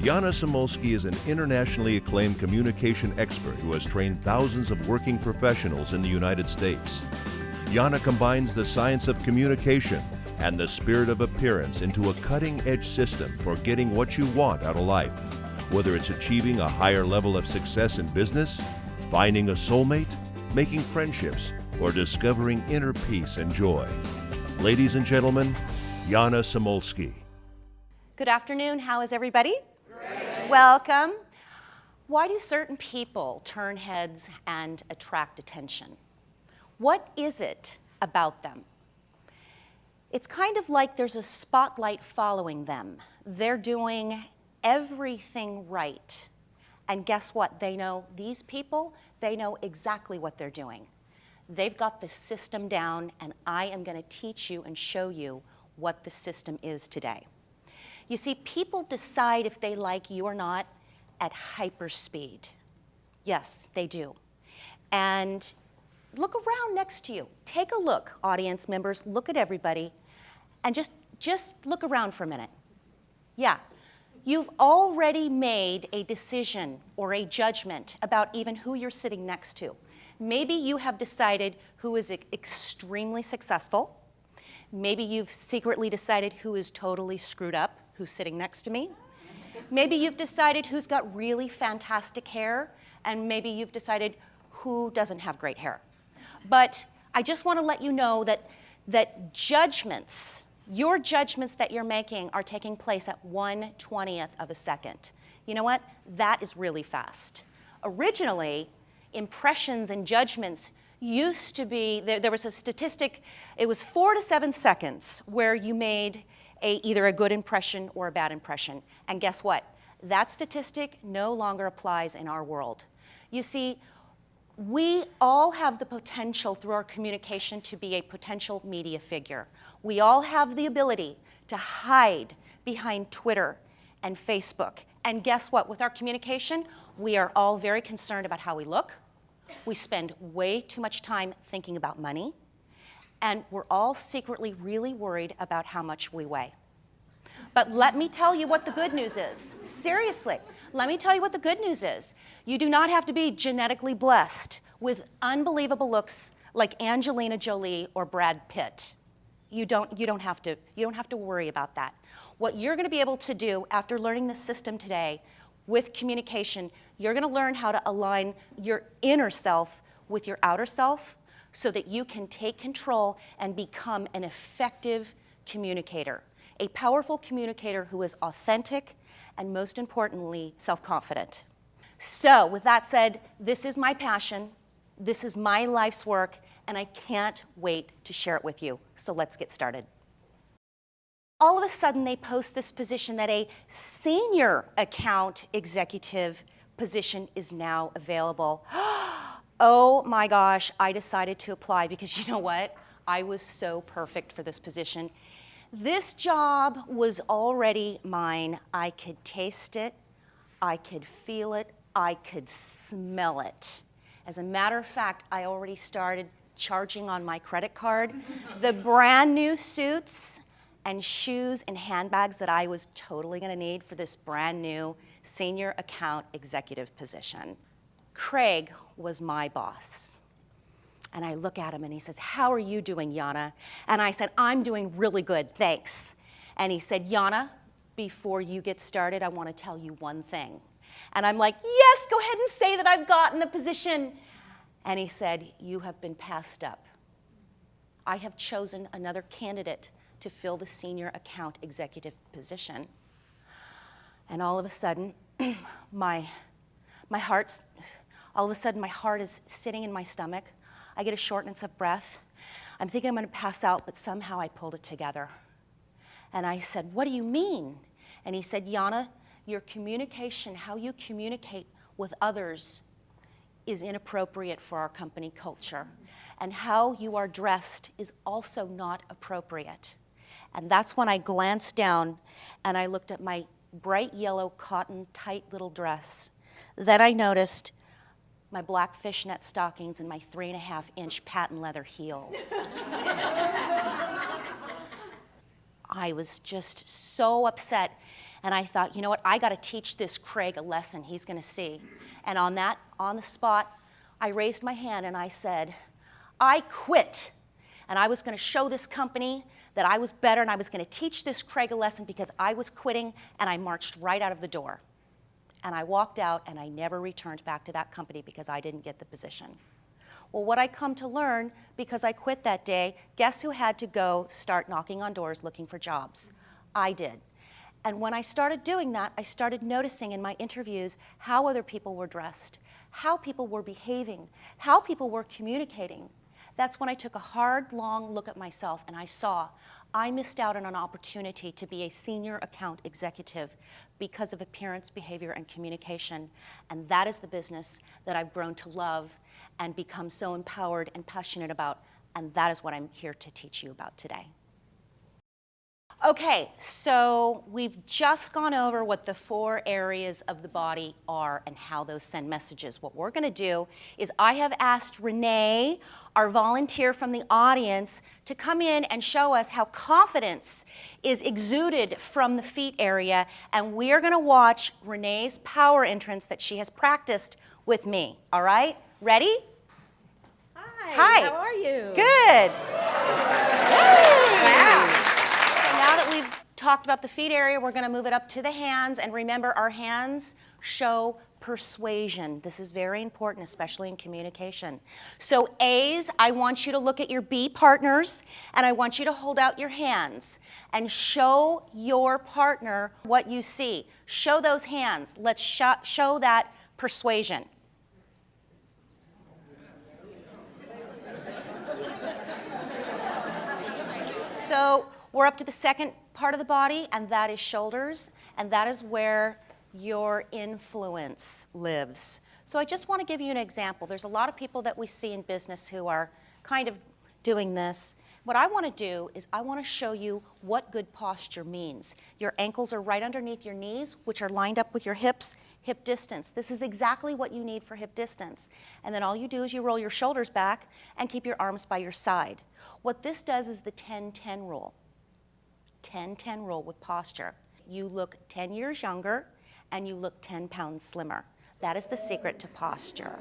Jana Samulski is an internationally acclaimed communication expert who has trained thousands of working professionals in the United States. Jana combines the science of communication and the spirit of appearance into a cutting-edge system for getting what you want out of life, whether it's achieving a higher level of success in business, finding a soulmate, making friendships, or discovering inner peace and joy. Ladies and gentlemen, Jana Samulski. Good afternoon. How is everybody? Great. Welcome. Why do certain people turn heads and attract attention? What is it about them? It's kind of like there's a spotlight following them. They're doing everything right. And guess what? They know these people, they know exactly what they're doing. They've got the system down, and I am going to teach you and show you what the system is today. You see, people decide if they like you or not at hyperspeed. Yes, they do. And look around next to you. Take a look, audience members. Look at everybody. And just look around for a minute. Yeah. You've already made a decision or a judgment about even who you're sitting next to. Maybe you have decided who is extremely successful. Maybe you've secretly decided who is totally screwed up, who's sitting next to me. Maybe you've decided who's got really fantastic hair, and maybe you've decided who doesn't have great hair. But I just want to let you know that judgments, your judgments that you're making are taking place at 1/20th of a second. You know what? That is really fast. Originally, impressions and judgments used to be, there was a statistic, it was 4 to 7 seconds where you made either a good impression or a bad impression. And guess what? That statistic no longer applies in our world. You see, we all have the potential through our communication to be a potential media figure. We all have the ability to hide behind Twitter and Facebook. And guess what? With our communication, we are all very concerned about how we look. We spend way too much time thinking about money. And we're all secretly really worried about how much we weigh. But let me tell you what the good news is. Seriously, let me tell you what the good news is. You do not have to be genetically blessed with unbelievable looks like Angelina Jolie or Brad Pitt. You don't have to worry about that. What you're going to be able to do after learning the system today with communication, you're going to learn how to align your inner self with your outer self so that you can take control and become an effective communicator, a powerful communicator who is authentic and, most importantly, self-confident. So with that said, this is my passion, this is my life's work, and I can't wait to share it with you. So let's get started. All of a sudden, they post this position that a senior account executive position is now available. Oh my gosh, I decided to apply because you know what? I was so perfect for this position. This job was already mine. I could taste it, I could feel it, I could smell it. As a matter of fact, I already started charging on my credit card the brand new suits and shoes and handbags that I was totally gonna need for this brand new senior account executive position. Craig was my boss. And I look at him and he says, "How are you doing, Jana?" And I said, "I'm doing really good, thanks." And he said, "Jana, before you get started, I want to tell you one thing." And I'm like, "Yes, go ahead and say that I've gotten the position." And he said, "You have been passed up. I have chosen another candidate to fill the senior account executive position." And all of a sudden, my heart is sitting in my stomach. I get a shortness of breath. I'm thinking I'm going to pass out, but somehow I pulled it together. And I said, "What do you mean?" And he said, "Jana, your communication, how you communicate with others is inappropriate for our company culture. And how you are dressed is also not appropriate." And that's when I glanced down and I looked at my bright yellow cotton tight little dress. Then I noticed my black fishnet stockings and my 3.5-inch patent leather heels. I was just so upset. And I thought, you know what, I got to teach this Craig a lesson he's going to see. And on the spot, I raised my hand and I said, I quit. And I was going to show this company that I was better, and I was going to teach this Craig a lesson because I was quitting, and I marched right out of the door. And I walked out, and I never returned back to that company because I didn't get the position. Well, what I come to learn, because I quit that day, guess who had to go start knocking on doors looking for jobs? I did. And when I started doing that, I started noticing in my interviews how other people were dressed, how people were behaving, how people were communicating. That's when I took a hard, long look at myself, and I saw I missed out on an opportunity to be a senior account executive because of appearance, behavior, and communication. And that is the business that I've grown to love and become so empowered and passionate about, and that is what I'm here to teach you about today. Okay, so we've just gone over what the 4 areas of the body are and how those send messages. What we're going to do is I have asked Renee, our volunteer from the audience, to come in and show us how confidence is exuded from the feet area, and we are going to watch Renee's power entrance that she has practiced with me. All right? Ready? Hi. How are you? Good. Wow. Now that we've talked about the feet area, we're going to move it up to the hands. And remember, our hands show persuasion. This is very important, especially in communication. So A's, I want you to look at your B partners, and I want you to hold out your hands and show your partner what you see. Show those hands. Let's show that persuasion. So we're up to the second part of the body, and that is shoulders, and that is where your influence lives. So I just want to give you an example. There's a lot of people that we see in business who are kind of doing this. What I want to do is I want to show you what good posture means. Your ankles are right underneath your knees, which are lined up with your hips, hip distance. This is exactly what you need for hip distance. And then all you do is you roll your shoulders back and keep your arms by your side. What this does is the 10-10 rule. 10-10 rule with posture. You look 10 years younger and you look 10 pounds slimmer. That is the secret to posture.